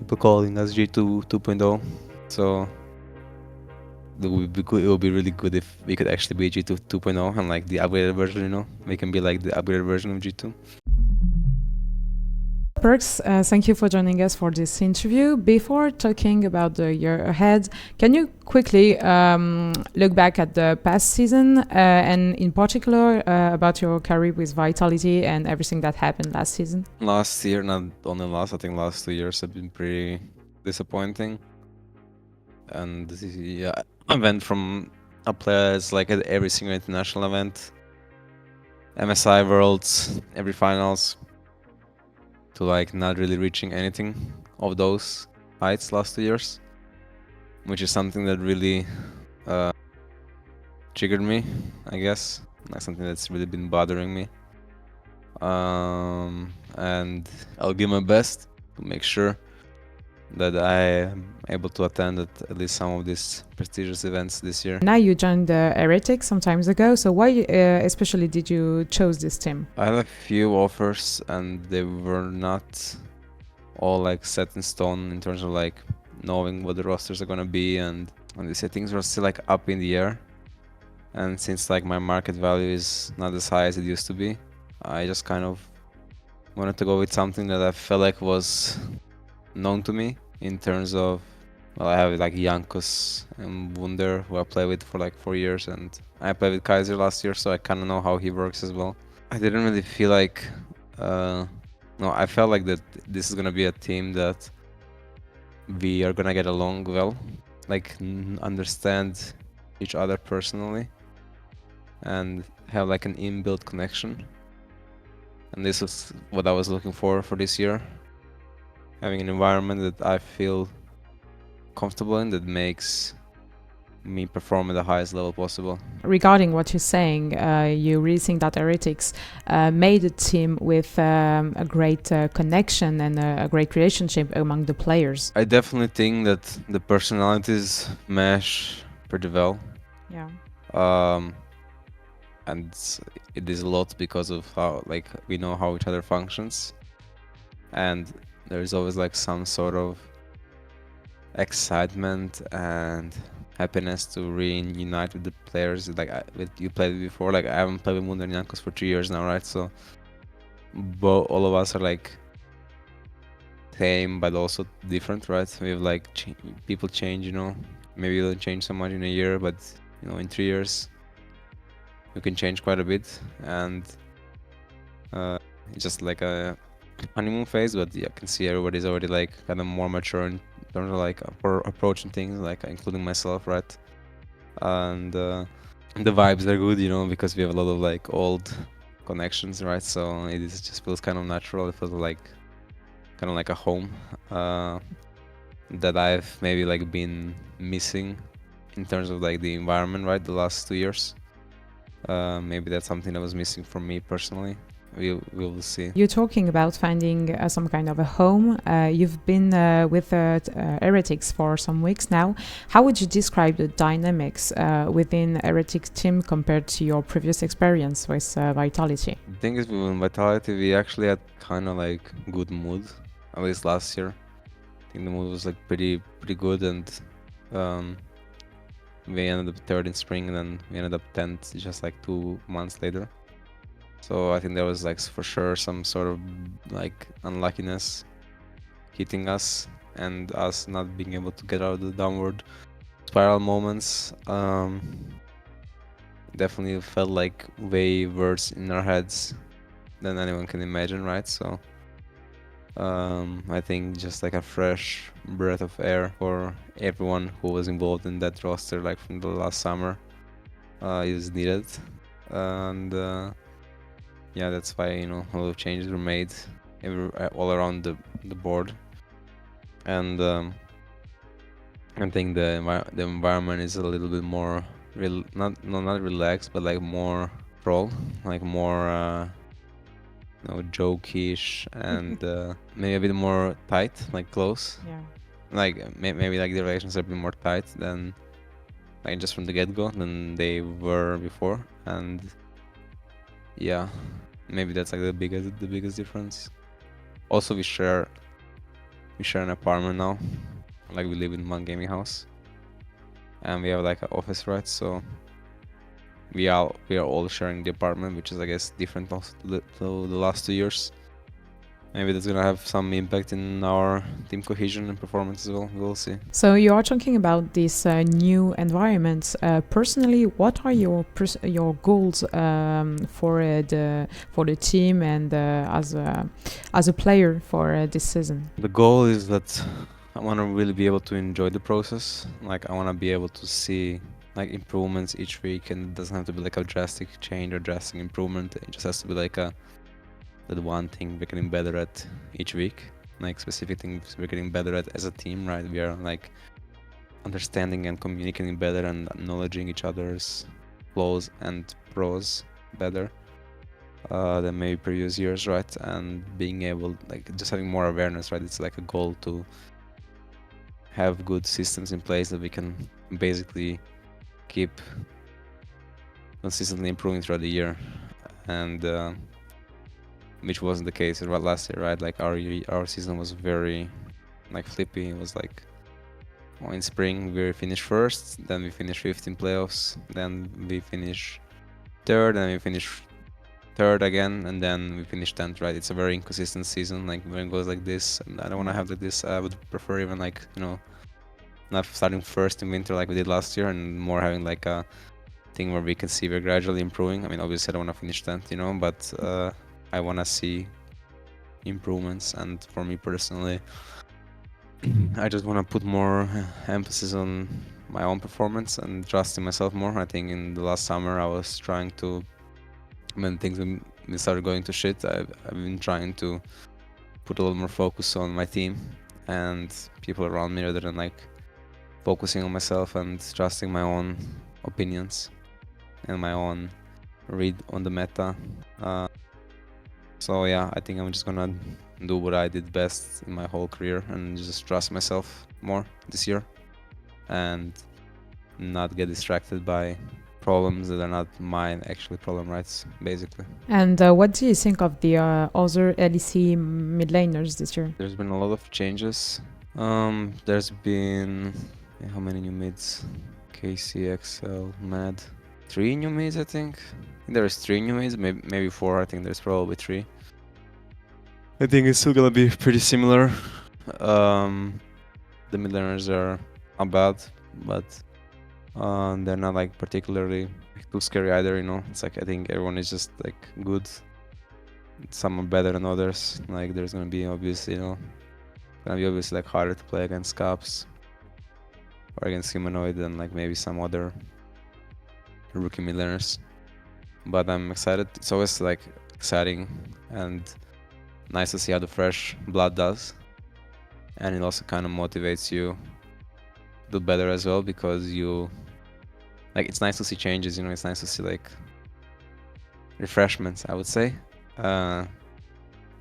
people calling us G2 2.0. So it would be really good if we could actually be G2 2.0 and like the upgraded version, you know? We can be like the upgraded version of G2. Perkz, thank you for joining us for this interview. Before talking about the year ahead, can you quickly look back at the past season and in particular about your career with Vitality and everything that happened last season? Last year, not only last, I think last 2 years have been pretty disappointing. And yeah, I went from a player that's like at every single international event, MSI Worlds, every finals, to like not really reaching anything of those heights last 2 years, which is something that really triggered me, I guess, like something that's really been bothering me. And I'll give my best to make sure that I am able to attend at least some of these prestigious events this year. Now you joined the Heretics some times ago, so why especially did you choose this team? I had a few offers and they were not all like set in stone in terms of like knowing what the rosters are gonna be, and they say things were still like up in the air. And since like my market value is not as high as it used to be, I just kind of wanted to go with something that I felt like was known to me in terms of, well, I have like Jankos and Wunder, who I played with for like 4 years, and I played with Kaiser last year, so I kind of know how he works as well. I didn't really feel like, no, I felt like that this is gonna be a team that we are gonna get along well, like understand each other personally, and have like an inbuilt connection. And this is what I was looking for this year. Having an environment that I feel comfortable in, that makes me perform at the highest level possible. Regarding what you're saying, you really think that Heretics made a team with a great connection and a great relationship among the players. I definitely think that the personalities mesh pretty well. Yeah. And it is a lot because of how like we know how each other functions, and there's always like some sort of excitement and happiness to reunite with the players like with you played with before. Like I haven't played with Munder and Jankos for 3 years now, right? So all of us are like same but also different, right? We have like people change, you know. Maybe you don't change so much in a year, but you know, in 3 years you can change quite a bit, and it's just like a honeymoon phase. But yeah, I can see everybody's already like kind of more mature in terms of like approaching things, like including myself, right? And the vibes are good, you know, because we have a lot of like old connections, right? So it is just feels kind of natural. It feels like kind of like a home that I've maybe like been missing in terms of like the environment, right? The last 2 years. Maybe that's something that was missing for me personally. We will see. You're talking about finding some kind of a home. You've been with Heretics for some weeks now. How would you describe the dynamics within Heretics team compared to your previous experience with Vitality? The thing is, with Vitality, we actually had kind of like good mood, at least last year. I think the mood was like pretty good, and we ended up third in spring, and then we ended up 10th just like 2 months later. So I think there was like for sure some sort of like unluckiness hitting us, and us not being able to get out of the downward spiral moments. Definitely felt like way worse in our heads than anyone can imagine, right? So I think just like a fresh breath of air for everyone who was involved in that roster, like from the last summer, is needed. And yeah, that's why, you know, a lot of changes were made all around the board. And I think the environment is a little bit more not relaxed, but like more troll, like more you know, jokish, and maybe a bit more tight, like close. Yeah. Like maybe like the relations are a bit more tight than like just from the get-go than they were before. And yeah, maybe that's like the biggest difference. Also, we share we share an apartment now. Like we live in one gaming house, and we have like an office, right? So we are all sharing the apartment, which is I guess different also to the last 2 years. Maybe that's gonna have some impact in our team cohesion and performance as well. We'll see. So you are talking about this new environment. Personally, what are your goals for the team and as a player for this season? The goal is that I want to really be able to enjoy the process. Like I want to be able to see like improvements each week, and it doesn't have to be like a drastic change or drastic improvement. It just has to be like that one thing we're getting better at each week, like specific things we're getting better at as a team, right? We are like understanding and communicating better and acknowledging each other's flaws and pros better than maybe previous years, right? And being able, like, just having more awareness, right? It's like a goal to have good systems in place that we can basically keep consistently improving throughout the year, and which wasn't the case last year, right? Like our season was very like flippy. It was like in spring we finished first, then we finished fifth in playoffs, then we finished third, and we finished third again, and then we finished 10th, right? It's a very inconsistent season, like when it goes like this, and I don't want to have like this. I would prefer even like, you know, not starting first in winter like we did last year, and more having like a thing where we can see we're gradually improving. I mean, obviously I don't want to finish 10th, you know, but I want to see improvements, and for me personally, I just want to put more emphasis on my own performance and trust in myself more. I think in the last summer I was trying to, when things started going to shit, I've been trying to put a little more focus on my team and people around me rather than like focusing on myself and trusting my own opinions and my own read on the meta. So yeah, I think I'm just gonna do what I did best in my whole career and just trust myself more this year and not get distracted by problems that are not mine actually problem, right? Basically. And what do you think of the other LEC mid laners this year? There's been a lot of changes. There's been how many new mids? KC, XL, Mad. 3 new mids, I think. There's 3 new mids, maybe 4. I think there's probably 3. I think it's still gonna be pretty similar. The midlaners are not bad, but they're not like particularly too scary either, you know. It's like I think everyone is just like good. Some are better than others. Like there's gonna be obviously, you know, like harder to play against Caps or against Humanoid than like maybe some other rookie midlaners. But I'm excited. It's always like exciting and nice to see how the fresh blood does, and it also kind of motivates you to do better as well, because you like, it's nice to see changes, you know. It's nice to see like refreshments, I would say. Like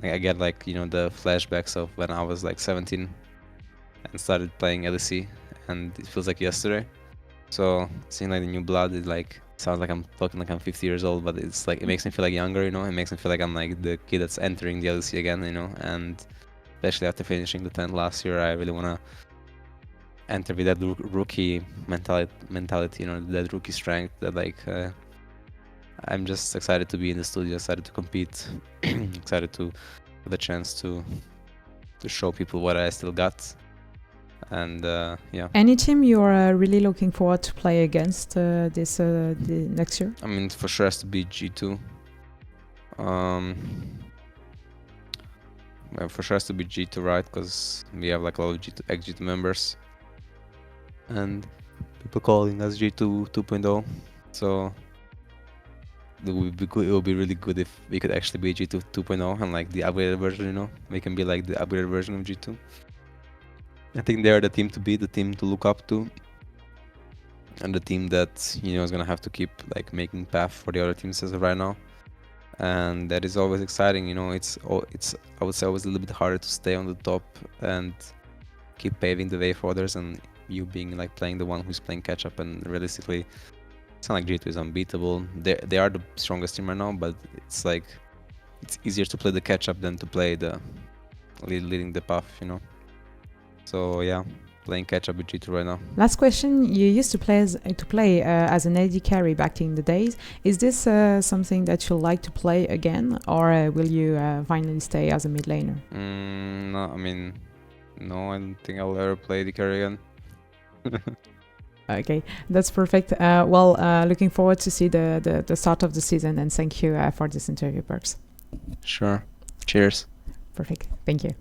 I get like, you know, the flashbacks of when I was like 17 and started playing LEC, and it feels like yesterday. So seeing like the new blood, it like sounds like I'm talking like I'm 50 years old, but it's like it makes me feel like younger, you know. It makes me feel like I'm like the kid that's entering the LEC again, you know. And especially after finishing the 10th last year, I really want to enter with that rookie mentality, you know, that rookie strength, that like I'm just excited to be in the studio, excited to compete, excited to have the chance to show people what I still got. And yeah. Any team you're really looking forward to play against the next year? I mean, for sure has to be G2. Well, for sure has to be G2, right? Because we have like a lot of G2, ex-G2 members, and people calling us G2 2.0. So it would be good. It would be really good if we could actually be G2 2.0 and like the upgraded version, you know. We can be like the upgraded version of G2. I think they are the team to beat, the team to look up to, and the team that, you know, is gonna have to keep like making path for the other teams as of right now. And that is always exciting, you know. It's I would say always a little bit harder to stay on the top and keep paving the way for others, and you being like playing the one who's playing catch up. And realistically, it's not like G2 is unbeatable. They are the strongest team right now, but it's like it's easier to play the catch up than to play the leading the path, you know. So yeah, playing catch up with G2 right now. Last question: you used to play as an AD carry back in the days. Is this something that you'll like to play again, or will you finally stay as a mid laner? No, I mean, no, I don't think I'll ever play the carry again. Okay, that's perfect. Well, looking forward to see the start of the season, and thank you for this interview, Perkz. Sure. Cheers. Perfect. Thank you.